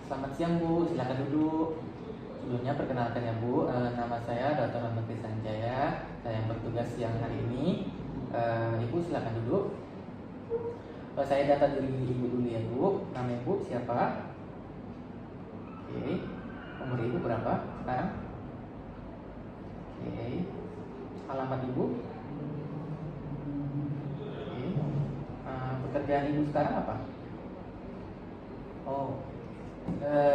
Selamat siang Bu, silakan duduk. Sebelumnya perkenalkan ya Bu, nama saya Dr. Rahmat Sanjaya. Saya yang bertugas siang hari ini. Ibu silakan duduk. Saya data diri Ibu dulu ya Bu. Nama Ibu siapa? Oke. Umur Ibu berapa sekarang? Oke. Alamat Ibu? Oke. Pekerjaan Ibu sekarang apa? Oh,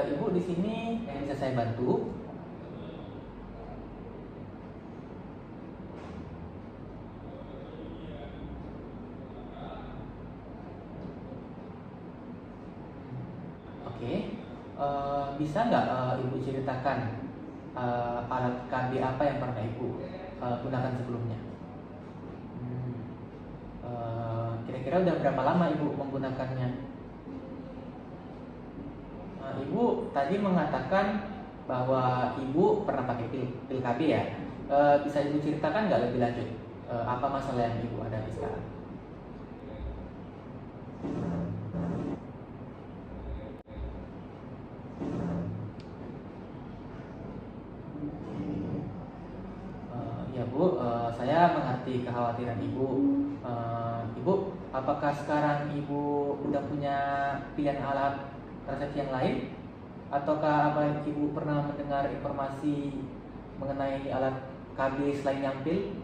Ibu di sini yang bisa saya bantu? Oke, bisa nggak Ibu ceritakan alat KB apa yang pernah Ibu gunakan sebelumnya? Kira-kira udah berapa lama Ibu menggunakannya? Ibu tadi mengatakan bahwa Ibu pernah pakai pil KB ya. Bisa Ibu ceritakan nggak lebih lanjut apa masalah yang Ibu hadapi sekarang? Ya Bu, saya mengerti kekhawatiran Ibu. Ibu, apakah sekarang Ibu udah punya pilihan alat kontrasepsi yang lain? Ataukah apa Ibu pernah mendengar informasi mengenai alat KB selain yang pil?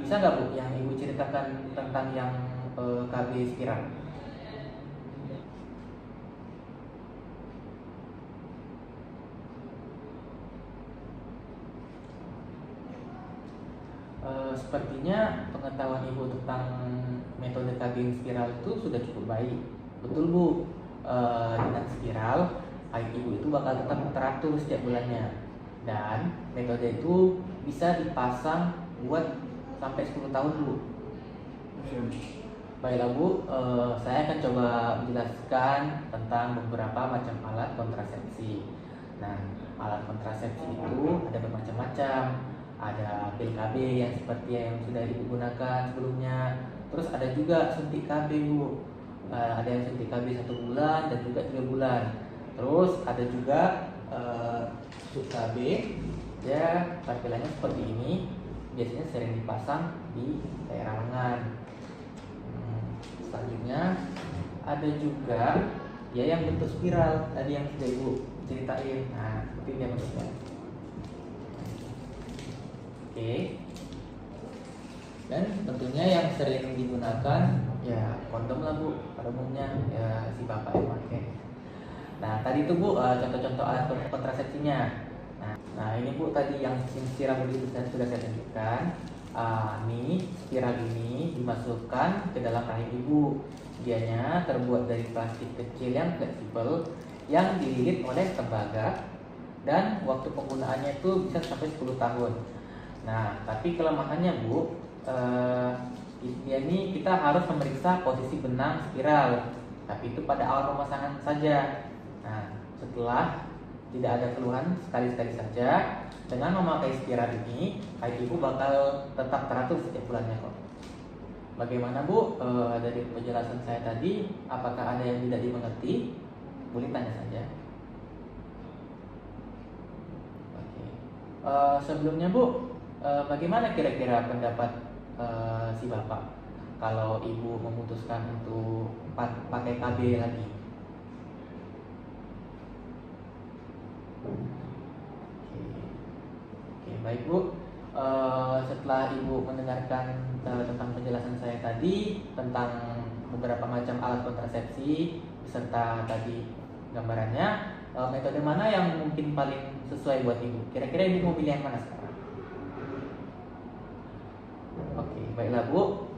Bisa nggak Bu yang Ibu ceritakan tentang yang KB spiral? Sepertinya pengetahuan Ibu tentang metode KB spiral itu sudah cukup baik. Betul Bu, dengan spiral haid Ibu itu bakal tetap teratur setiap bulannya. Dan metode itu bisa dipasang buat sampai 10 tahun Bu. Baiklah Bu, saya akan coba menjelaskan tentang beberapa macam alat kontrasepsi. Nah, alat kontrasepsi itu ada bermacam-macam. Ada pil KB yang seperti yang sudah Ibu gunakan sebelumnya. Terus ada juga suntik KB Bu. Ada yang suntik KB 1 bulan dan juga 3 bulan. Terus ada juga sub KB. Ya, tampilannya seperti ini. Biasanya sering dipasang di daerah lengan. Selanjutnya ada juga ya yang bentuk spiral tadi yang sudah Ibu ceritain. Nah, seperti ini bentuknya. Oke. Dan tentunya yang sering digunakan ya kondom lah Bu, pada umumnya ya si bapak yang pakai. Nah, tadi itu Bu contoh-contoh alat kontrasepsinya. Nah, ini Bu tadi yang spiral itu sudah saya tunjukkan. Ini spiral ini dimasukkan ke dalam rahim Ibu. Dianya terbuat dari plastik kecil yang fleksibel yang dililit oleh tembaga dan waktu penggunaannya itu bisa sampai 10 tahun. Nah, tapi kelemahannya Bu, ini kita harus memeriksa posisi benang spiral, tapi itu pada awal pemasangan saja. Nah, setelah tidak ada keluhan sekali-sekali saja, dengan memakai spiral ini, haid Ibu bakal tetap teratur setiap bulannya kok. Bagaimana Bu, dari penjelasan saya tadi, apakah ada yang tidak dimengerti? Boleh tanya saja. Oke. Sebelumnya Bu, bagaimana kira-kira pendapat si bapak kalau Ibu memutuskan untuk pakai KB lagi? Oke, baik Bu. Setelah Ibu mendengarkan tentang penjelasan saya tadi tentang beberapa macam alat kontrasepsi beserta tadi gambarannya, metode mana yang mungkin paling sesuai buat Ibu? Kira-kira Ibu mau pilih yang mana sekarang? Oke, baiklah Bu.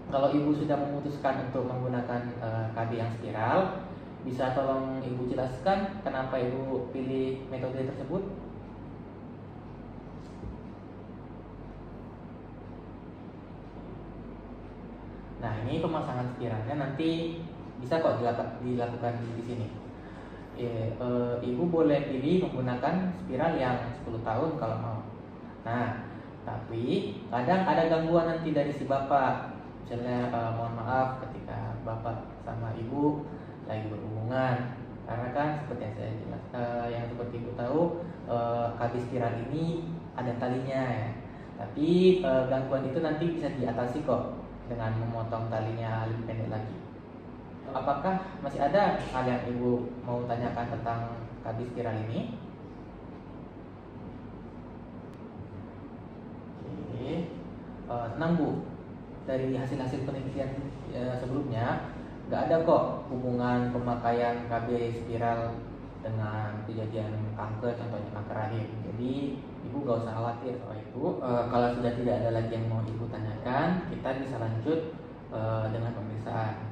Kalau Ibu sudah memutuskan untuk menggunakan KB yang spiral, bisa tolong Ibu jelaskan kenapa Ibu pilih metode tersebut? Nah, ini pemasangan spiralnya nanti bisa kok dilakukan di sini. Ibu boleh pilih menggunakan spiral yang 10 tahun kalau mau. Nah, tapi kadang ada gangguan nanti dari si bapak. Misalnya mohon maaf ketika bapak sama ibu lagi berhubungan. Karena kan seperti yang saya jelas, yang seperti ibu tahu, KB spiral ini ada talinya ya. Tapi gangguan itu nanti bisa diatasi kok dengan memotong talinya lebih pendek lagi. Apakah masih ada hal yang ibu mau tanyakan tentang KB spiral ini? Oke, tenang bu. Dari hasil-hasil penelitian sebelumnya, nggak ada kok hubungan pemakaian KB spiral dengan kejadian kanker, contohnya kanker rahim. Jadi ibu nggak usah khawatir soal itu. Kalau sudah tidak ada lagi yang mau ibu tanyakan, kita bisa lanjut dengan pemeriksaan.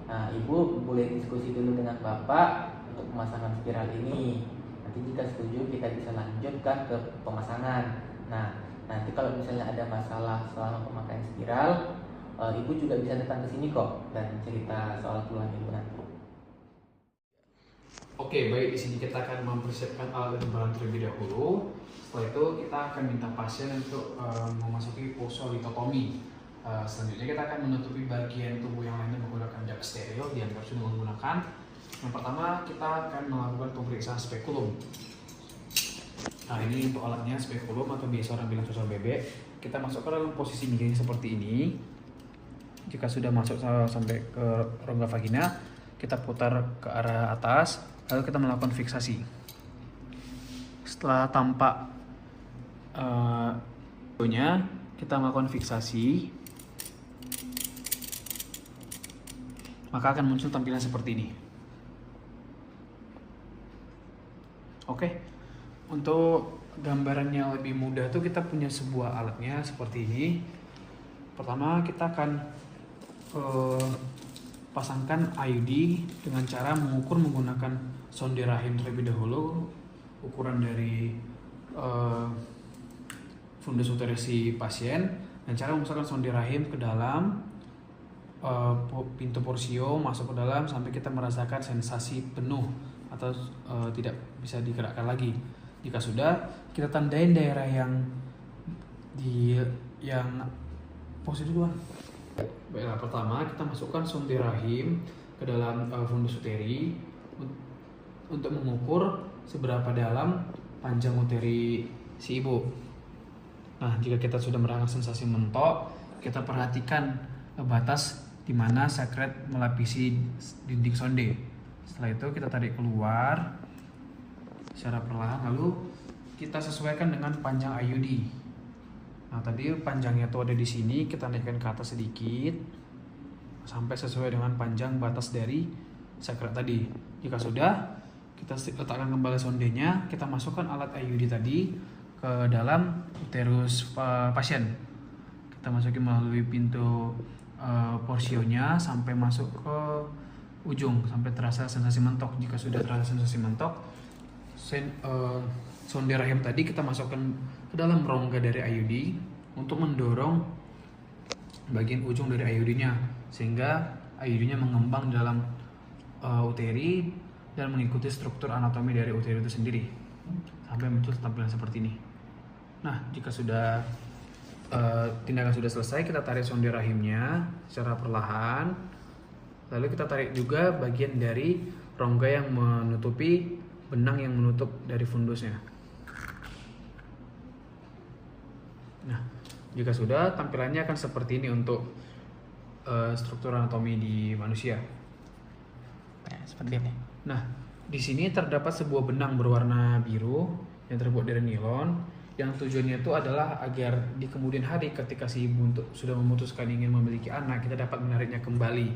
Nah, ibu boleh diskusi dulu dengan bapak untuk pemasangan spiral ini. Nanti jika setuju, kita bisa lanjutkan ke pemasangan. Nah, nanti kalau misalnya ada masalah selama pemakaian spiral, ibu juga bisa datang ke sini kok dan cerita soal keluhan ibu nanti. Oke, baik, di sini kita akan mempersiapkan alat dan barang terlebih dahulu. Setelah itu kita akan minta pasien untuk memasuki pose litotomi. Selanjutnya kita akan menutupi bagian tubuh yang lainnya menggunakan dak steril yang harus menggunakan. Yang pertama kita akan melakukan pemeriksaan spekulum. Nah, ini untuk alatnya spekulum atau biasa orang bilang sosial bebek. Kita masuk ke dalam posisi miring seperti ini. Jika sudah masuk sampai ke rongga vagina, kita putar ke arah atas, lalu kita melakukan fiksasi. Setelah tampak kita melakukan fiksasi, maka akan muncul tampilan seperti ini. Oke, untuk gambarannya lebih mudah tuh kita punya sebuah alatnya seperti ini. Pertama kita akan pasangkan IUD dengan cara mengukur menggunakan sonde rahim terlebih dahulu, ukuran dari fundus uterus si pasien, dan cara memasukkan sonde rahim ke dalam pintu porsio, masuk ke dalam sampai kita merasakan sensasi penuh atau tidak bisa digerakkan lagi. Jika sudah, kita tandain daerah yang posisi duluan. Baiklah, pertama kita masukkan sonde rahim ke dalam fundus uteri untuk mengukur seberapa dalam panjang uteri si ibu. Nah, jika kita sudah merasakan sensasi mentok, kita perhatikan batas di mana sekret melapisi dinding sonde. Setelah itu kita tarik keluar secara perlahan, lalu kita sesuaikan dengan panjang IUD. Nah, tadi panjangnya tuh ada di sini, kita naikkan ke atas sedikit sampai sesuai dengan panjang batas dari sekret tadi. Jika sudah, kita letakkan kembali sondenya, kita masukkan alat IUD tadi ke dalam uterus pasien. Kita masukin melalui pintu porsionya sampai masuk ke ujung sampai terasa sensasi mentok. Jika sudah terasa sensasi mentok, sonde rahim tadi kita masukkan ke dalam rongga dari IUD untuk mendorong bagian ujung dari IUD-nya sehingga IUD-nya mengembang dalam uteri dan mengikuti struktur anatomi dari uteri itu sendiri sampai muncul tampilan seperti ini. Nah, jika sudah tindakan sudah selesai, kita tarik sonde rahimnya secara perlahan, lalu kita tarik juga bagian dari rongga yang menutupi benang yang menutup dari fundusnya. Nah, jika sudah, tampilannya akan seperti ini untuk struktur anatomi di manusia. Ya, seperti ini. Nah, di sini terdapat sebuah benang berwarna biru yang terbuat dari nilon, yang tujuannya itu adalah agar di kemudian hari ketika si ibu sudah memutuskan ingin memiliki anak, kita dapat menariknya kembali.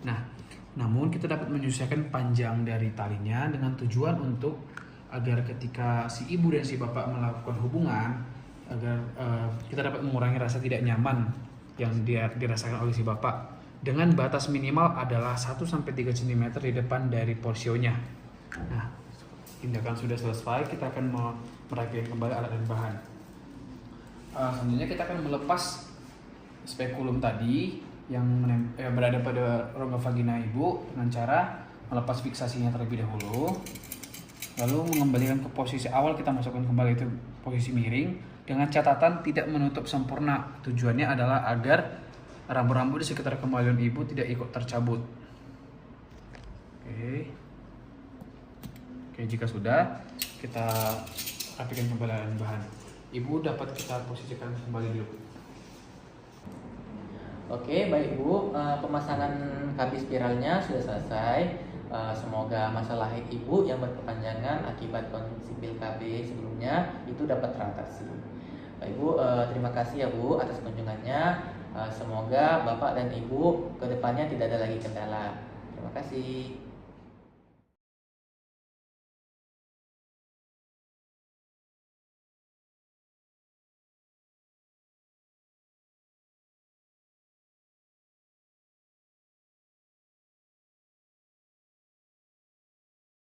Nah, namun kita dapat menyesuaikan panjang dari talinya dengan tujuan untuk agar ketika si ibu dan si bapak melakukan hubungan, agar kita dapat mengurangi rasa tidak nyaman yang dirasakan oleh si bapak dengan batas minimal adalah 1-3 cm di depan dari porsionya. Nah, tindakan sudah selesai, kita akan merapikan kembali alat dan bahan. Selanjutnya kita akan melepas spekulum tadi yang berada pada rongga vagina ibu dengan cara melepas fiksasinya terlebih dahulu, lalu mengembalikan ke posisi awal, kita masukkan kembali itu posisi miring dengan catatan tidak menutup sempurna. Tujuannya adalah agar rambu-rambu di sekitar kemaluan ibu tidak ikut tercabut. Oke. Oke, jika sudah, kita rapikan kembali bahan. Ibu dapat kita posisikan kembali dulu. Oke, baik Bu, pemasangan KB spiralnya sudah selesai. Semoga masalah ibu yang berkepanjangan akibat konsumsi pil KB sebelumnya itu dapat teratasi. Baik Bu, terima kasih ya Bu atas kunjungannya. Semoga Bapak dan Ibu kedepannya tidak ada lagi kendala. Terima kasih.